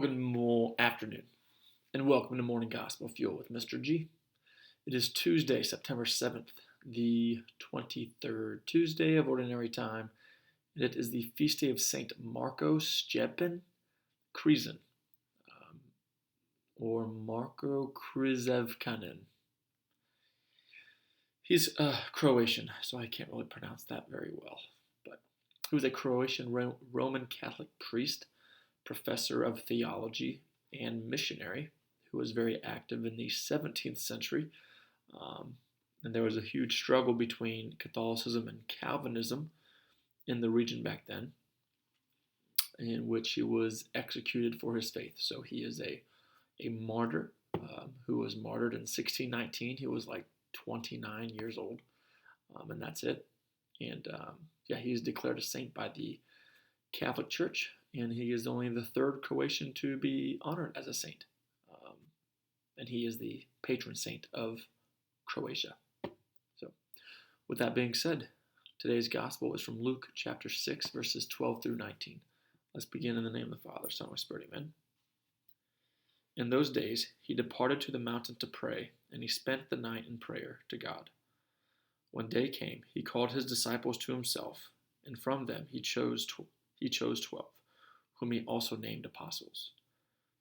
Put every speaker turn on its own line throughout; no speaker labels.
Good afternoon, and welcome to Morning Gospel Fuel with Mr. G. It is Tuesday, September 7th, the 23rd Tuesday of Ordinary Time, and it is the feast day of Saint Marko Križevčanin, or Marko Križevčanin. He's Croatian, so I can't really pronounce that very well, but he was a Croatian Roman Catholic priest, professor of theology, and missionary who was very active in the 17th century. And there was a huge struggle between Catholicism and Calvinism in the region back then, in which he was executed for his faith. So he is a martyr who was martyred in 1619. He was like 29 years old, and that's it. And he is declared a saint by the Catholic Church, and he is only the third Croatian to be honored as a saint. And he is the patron saint of Croatia. So, with that being said, today's gospel is from Luke chapter 6, verses 12 through 19. Let's begin in the name of the Father, Son, and Spirit. Amen. In those days, he departed to the mountain to pray, and he spent the night in prayer to God. When day came, he called his disciples to himself, and from them he chose 12, whom he also named apostles: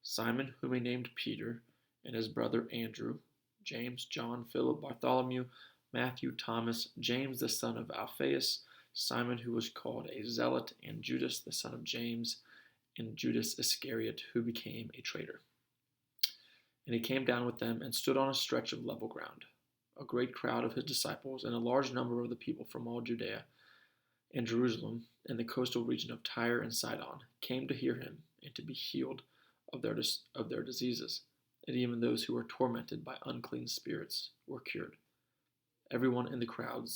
Simon, whom he named Peter, and his brother Andrew, James, John, Philip, Bartholomew, Matthew, Thomas, James the son of Alphaeus, Simon who was called a zealot, and Judas the son of James, and Judas Iscariot, who became a traitor. And he came down with them and stood on a stretch of level ground. A great crowd of his disciples and a large number of the people from all Judea and Jerusalem and the coastal region of Tyre and Sidon came to hear him and to be healed of their diseases. And even those who were tormented by unclean spirits were cured. Everyone in the crowd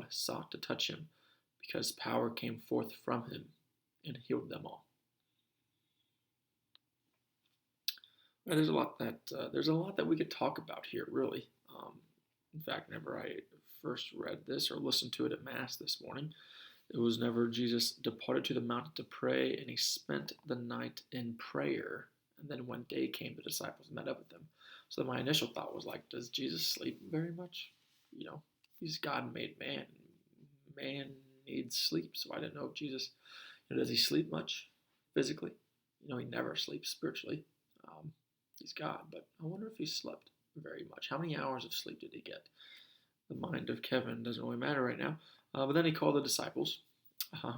sought to touch him, because power came forth from him and healed them all. Now, there's a lot that we could talk about here, really. In fact, whenever I first read this or listened to it at Mass this morning, it was never Jesus departed to the mountain to pray, and he spent the night in prayer. And then when day came, the disciples met up with them. So my initial thought was like, does Jesus sleep very much? He's God-made man. Man needs sleep. So I didn't know if Jesus, does he sleep much physically? He never sleeps spiritually. He's God, but I wonder if he slept very much. How many hours of sleep did he get? The mind of Kevin doesn't really matter right now. But then he called the disciples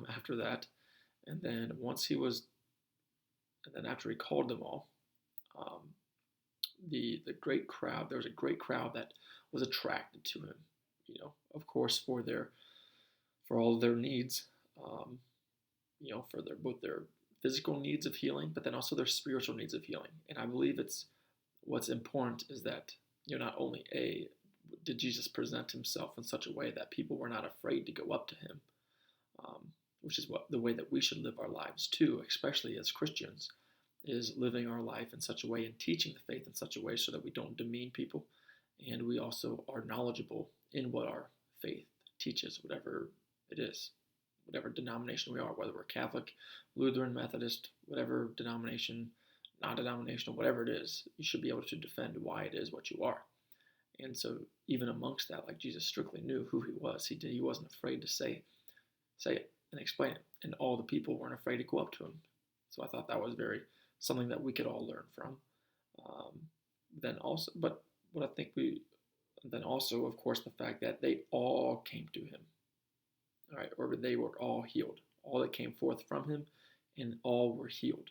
after that. And then after he called them all, the great crowd, there was a great crowd that was attracted to him, of course, for all of their needs, for both their physical needs of healing, but then also their spiritual needs of healing. And I believe what's important is that, not only did Jesus present himself in such a way that people were not afraid to go up to him, which is the way that we should live our lives too, especially as Christians, is living our life in such a way and teaching the faith in such a way so that we don't demean people, and we also are knowledgeable in what our faith teaches, whatever it is, whatever denomination we are, whether we're Catholic, Lutheran, Methodist, whatever denomination, non-denominational, whatever it is, you should be able to defend why it is what you are. And so even amongst that, like Jesus strictly knew who he was. He wasn't afraid to say it and explain it. And all the people weren't afraid to go up to him. So I thought that was something that we could all learn from. Then also, of course, the fact that they all came to him. All right, or they were all healed. All that came forth from him, and all were healed.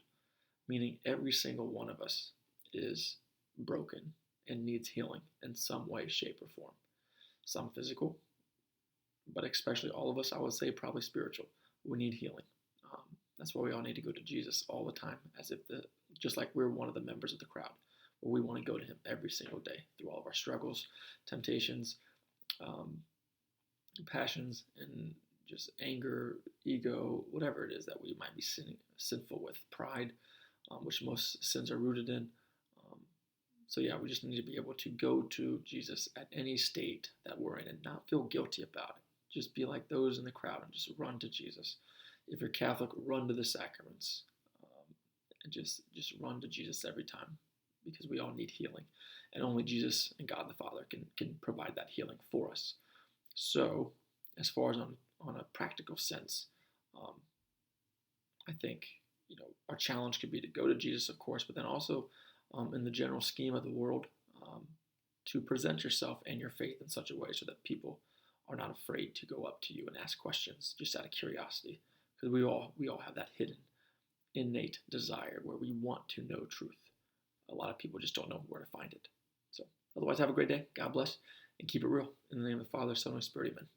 Meaning every single one of us is broken and needs healing in some way, shape, or form. Some physical, but especially all of us, I would say probably spiritual. We need healing. That's why we all need to go to Jesus all the time, just like we're one of the members of the crowd, where we want to go to him every single day through all of our struggles, temptations, passions, and just anger, ego, whatever it is that we might be sinful with, pride, which most sins are rooted in. We just need to be able to go to Jesus at any state that we're in and not feel guilty about it. Just be like those in the crowd and just run to Jesus. If you're Catholic, run to the sacraments. and just run to Jesus every time, because we all need healing, and only Jesus and God the Father can provide that healing for us. So, as far as on a practical sense, I think our challenge could be to go to Jesus, of course, but then also in the general scheme of the world, to present yourself and your faith in such a way so that people are not afraid to go up to you and ask questions just out of curiosity, because we all have that hidden, innate desire where we want to know truth. A lot of people just don't know where to find it. So, otherwise, have a great day. God bless, and keep it real. In the name of the Father, Son, and Holy Spirit, amen.